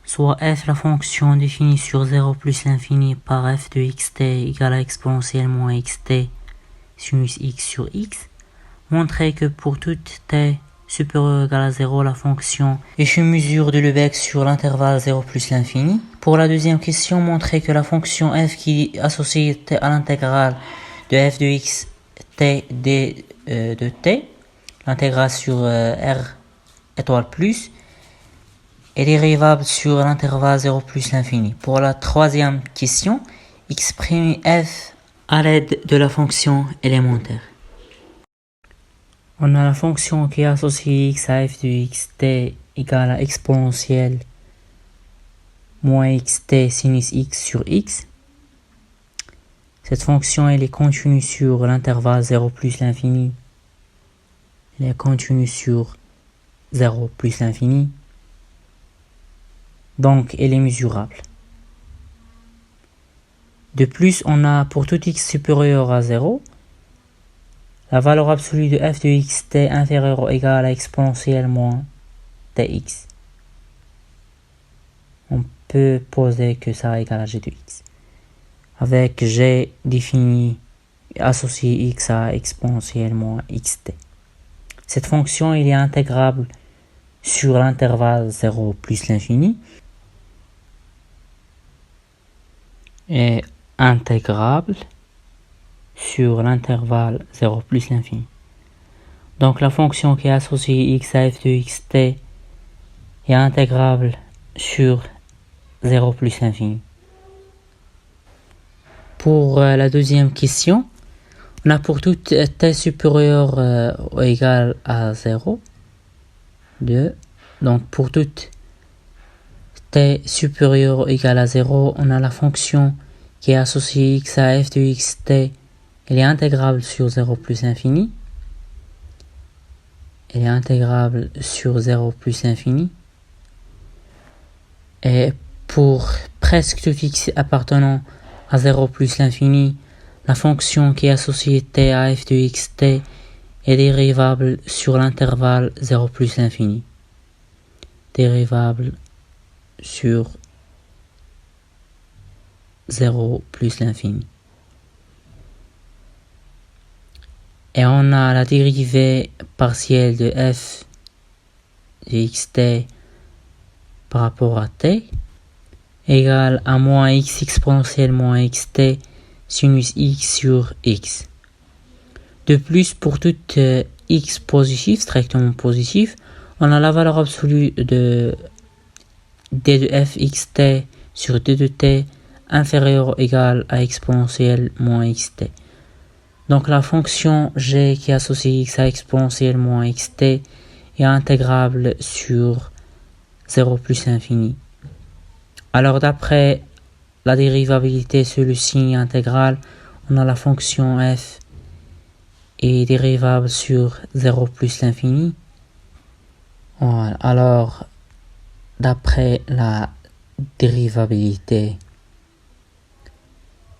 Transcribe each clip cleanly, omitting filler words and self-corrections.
soit f la fonction définie sur 0 plus l'infini par f de xt égale à exponentielle moins xt sinus x sur x, montrer que pour toute t supérieure ou égale à 0, la fonction est une mesure de Lebesgue sur l'intervalle 0 plus l'infini. Pour la deuxième question, montrer que la fonction f qui est associée à l'intégrale de f de x t d de t, l'intégrale sur r étoile plus, est dérivable sur l'intervalle 0 plus l'infini. Pour la troisième question, exprimer f à l'aide de la fonction élémentaire. On a la fonction qui est associée x à f de xt égale à exponentielle moins xt sinus x sur x. Cette fonction elle est continue sur l'intervalle 0 plus l'infini. Elle est continue sur 0 plus l'infini. Donc elle est mesurable. De plus, on a pour tout x supérieur à 0, la valeur absolue de f de xt inférieure ou égale à exponentielle moins tx. On peut poser que ça égale à g de x. Avec g défini associé x à exponentielle moins xt. Cette fonction il est intégrable sur l'intervalle 0 plus l'infini et intégrable sur l'intervalle 0 plus l'infini. Donc la fonction qui est associée x à f de xt est intégrable sur 0 plus l'infini. Pour la deuxième question, on a pour toute t supérieure ou égale à 0, 2. Donc pour toute t supérieure ou égale à 0, on a la fonction qui est associée x à f de xt. Elle est intégrable sur 0 plus infini. Elle est intégrable sur 0 plus infini. Et pour presque tout x appartenant à 0 plus l'infini, la fonction qui est associée t à f de xt est dérivable sur l'intervalle 0 plus l'infini. Dérivable sur 0 plus l'infini. Et on a la dérivée partielle de f de xt par rapport à t égale à moins x exponentielle moins xt sinus x sur x. De plus, pour tout x positif, strictement positif, on a la valeur absolue de d de f xt sur d de t inférieure ou égale à exponentielle moins xt. Donc la fonction g qui associe x à exponentielle moins xt est intégrable sur 0 plus infini. Alors d'après la dérivabilité sur le signe intégral, on a la fonction f est dérivable sur 0 plus l'infini. Voilà. Alors d'après la dérivabilité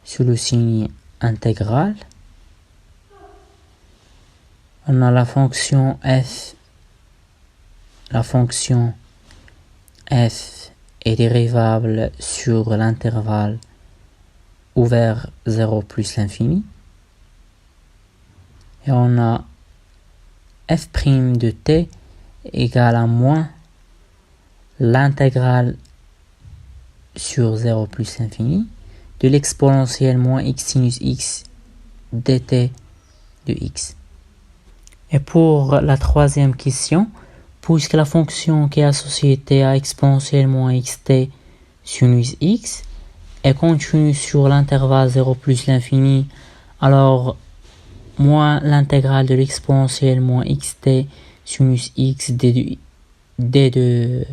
sur le signe intégral, on a la fonction f. La fonction f est dérivable sur l'intervalle ouvert 0 plus l'infini. Et on a f' de t égale à moins l'intégrale sur 0 plus l'infini de l'exponentielle moins x sinus x dt de x. Et pour la troisième question, puisque la fonction qui est associée t à exponentielle moins xt sinus x est continue sur l'intervalle 0 plus l'infini, alors moins l'intégrale de l'exponentielle moins xt sinus x d de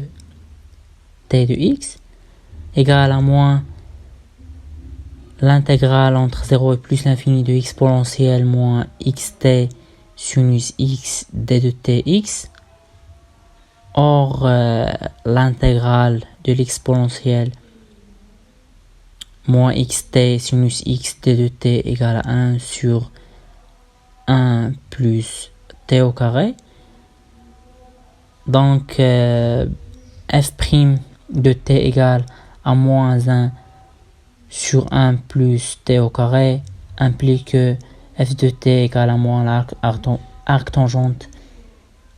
t de x égale à moins l'intégrale entre 0 et plus l'infini de exponentielle moins xt sinus x d de tx. Or, l'intégrale de l'exponentielle moins xt sinus x d de t égale à 1 sur 1 plus t au carré. Donc, f' de t égale à moins 1 sur 1 plus t au carré implique que f de t égale à moins l'arc tangente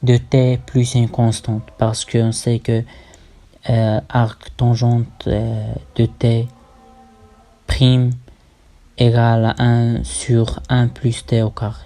de t plus une constante, parce qu'on sait que arc tangente de t prime égale à 1 sur 1 plus t au carré.